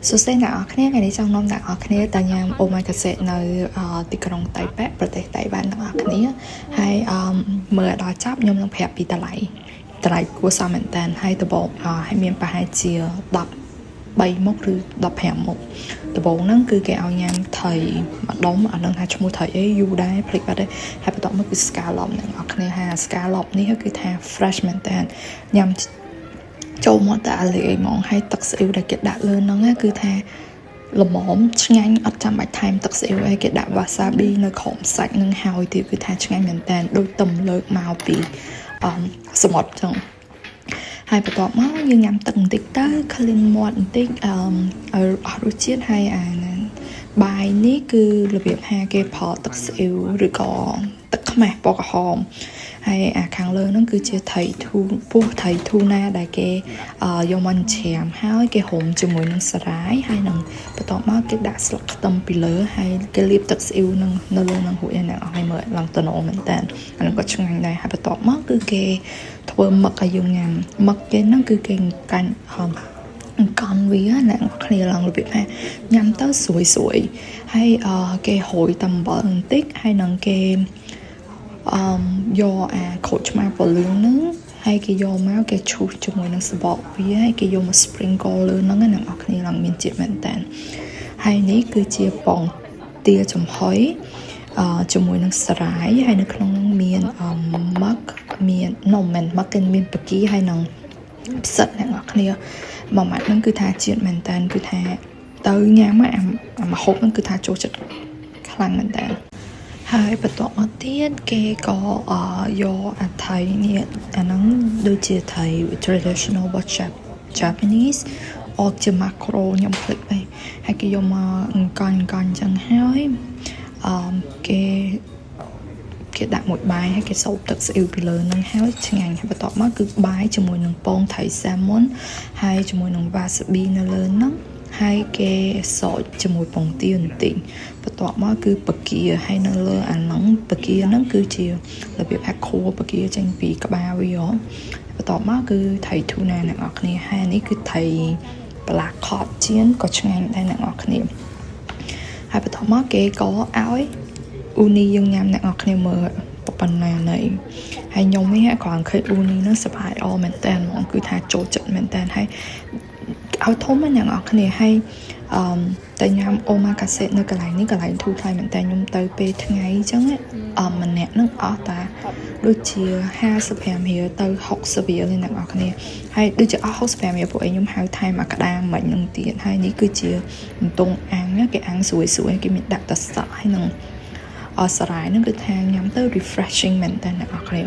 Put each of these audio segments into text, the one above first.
សួស្តីអ្នកនរគ្នាថ្ងៃនេះចង់នាំអ្នកនរគ្នាទៅញ៉ាំ Omakase នៅទីក្រុងតៃប៉េប្រទេសតៃវ៉ាន់អ្នកនរគ្នាហើយមើលដល់ចប់ខ្ញុំនឹងប្រាប់ពីតម្លៃគួរសមមែនតើហើយដំបូងហើយមានប្រហែលជា13មុខឬ15មុខដំបូងហ្នឹងគឺគេឲ្យញ៉ាំថៃម្ដុំអានឹងថាឈ្មោះថៃអីយូរដែរភ្លេចបាត់ហើយហើយបន្ទាប់មកគឺ scallop អ្នកនរគ្នាហើយ scallop នេះគឺថា fresh មែនតើញ៉ាំចូលមកតែអាលីអីហ្មងហើយទឹកស្អ៊ីវដែលគេដាក់លើហ្នឹងគឺថាល្មមឆ្ងាញ់អត់ចាំបាច់ថែមទឹកស្អ៊ីវអីគេដាក់ wasabi នៅក្រោមសាច់នឹងហើយទៀតគឺថាឆ្ងាញ់មែនតើដូចទំលើកមកពីសមុទ្រចឹងហើយបន្ទាប់មកយើងញ៉ាំទឹកបន្តិចទៅ clean មាត់បន្តិចឲ្យអស់រសជាតិហើយបាយនេះគឺរបៀបថាគេផលទឹកស្អ៊ីវឬក៏ទឹកខ្មេះពណ៌ក្រហមហើយខាងលើហ្នឹងគឺជាថៃធូណាដែលគេយកមកច្រាមហើយគេរុំជាមួយនឹងសារាយហើយនឹងបន្ទាប់មកគេដាក់ស្លឹកខ្ទឹមពីលើហើយគេលាបទឹកស្អ៊ីវនឹងនៅលើនឹងរួចហើយឲ្យមើលឡើងតំណមែនតើអានោះក៏ឆ្ងាញ់ដែរហើយបន្ទាប់មកគឺគេធ្វើមឹកឲ្យយើងញ៉ាំមឹកគេហ្នឹងគឺគេកាន់កាន់វាអ្នកគ្នាឡើងរបៀបថាញ៉ាំទៅស្រួយហើយគេហួយតំបល់បន្តិចហើយនឹងគេយកក្រូចឆ្មាពលឿងហ្នឹងហើយគេយកមកគេឈូសជាមួយនឹងសបកវាហើយគេយកមក sprinkle លើហ្នឹងអ្នកនរគ្នាឡើងមានជាតិមែនតើហើយនេះគឺជាពងទាចំហុយជាមួយនឹងសារាយហើយនៅក្នុងហ្នឹងមានមឹកមានមិនមឹកគឺមានបកាហើយនឹងផ្សិតអ្នកនរគ្នាមួយម៉ាត់ហ្នឹងគឺថាជាតិមែនតើគឺថាទៅញ៉ាំអាម្ហូបហ្នឹងគឺថាចូលចិត្តខ្លាំងមែនតើហើយបន្ទាប់មកទៀតគេក៏យកអាថៃនេះអាហ្នឹងដូចជាថៃ traditional but Japanese អត់ជាម៉ាក្រូខ្ញុំភ្លេចទៅហើយគេយកមកកញ្ចចឹងហើយគេដាក់មួយបាយហើយគេសោបទឹកស្អ៊ីវពីលើហ្នឹងហើយឆ្ងាញ់ហើយបន្ទាប់មកគឺបាយជាមួយនឹងពងថៃ salmon ហើយជាមួយនឹង wasabi នៅលើហ្នឹងហើយគេសោចជាមួយពងទាបន្តិចបន្ទាប់មកគឺបកាហើយនៅលើអាហ្នឹងបកាហ្នឹងគឺជារបៀបថាខួរបកាចេញពីក្បាលវាបន្ទាប់មកគឺថៃធូណាអ្នកនរគ្នាហើយនេះគឺថៃប្លាខតជៀនក៏ឆ្ងាញ់ដែរអ្នកនរគ្នាហើយបន្ទាប់មកគេក៏ឲ្យអ៊ូនីយើងញ៉ាំអ្នកនរគ្នាមើលប៉ុណ្ណាណៃហើយខ្ញុំនេះគ្រាន់ឃើញអ៊ូនីហ្នឹងសប្បាយអមែនតើហ្មងគឺថាចូលចិត្តមែនតើហើយឲ្យធំណាស់អ្នកនរគ្នាហើយតែញ៉ាំ Omakase នៅកន្លែងនេះកន្លែងធូរថ្លៃមែនតើខ្ញុំទៅពេលថ្ងៃអញ្ចឹងម្នាក់នឹងអស់តាដូចជា55រៀលទៅ60រៀលអ្នកនរគ្នាហើយដូចជាអស់65រៀលពួកឯងខ្ញុំហៅថែមអាក្តាមមិញនឹងទៀតហើយនេះគឺជាបន្ទង់អាំងគេអាំងស្រួយគេមានដាក់តសក់ហើយនឹងសារាយហ្នឹងគឺថាញ៉ាំទៅ refreshing មែនតើអ្នកនរគ្នា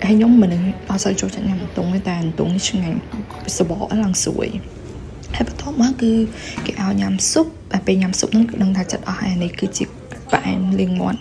ហើយខ្ញុំមិនអត់សូវចូលចិត្តញ៉ាំបន្ទង់ទេតែបន្ទង់នេះឆ្ងាញ់សបកឡើងស្រួយហើយបន្ទាប់មកគឺគេឲ្យញ៉ាំស៊ុបតែពេលញ៉ាំស៊ុបហ្នឹងគឺដឹងថាចិត្តអស់ហើយនេះគឺជាផ្អែមលៀងមាត់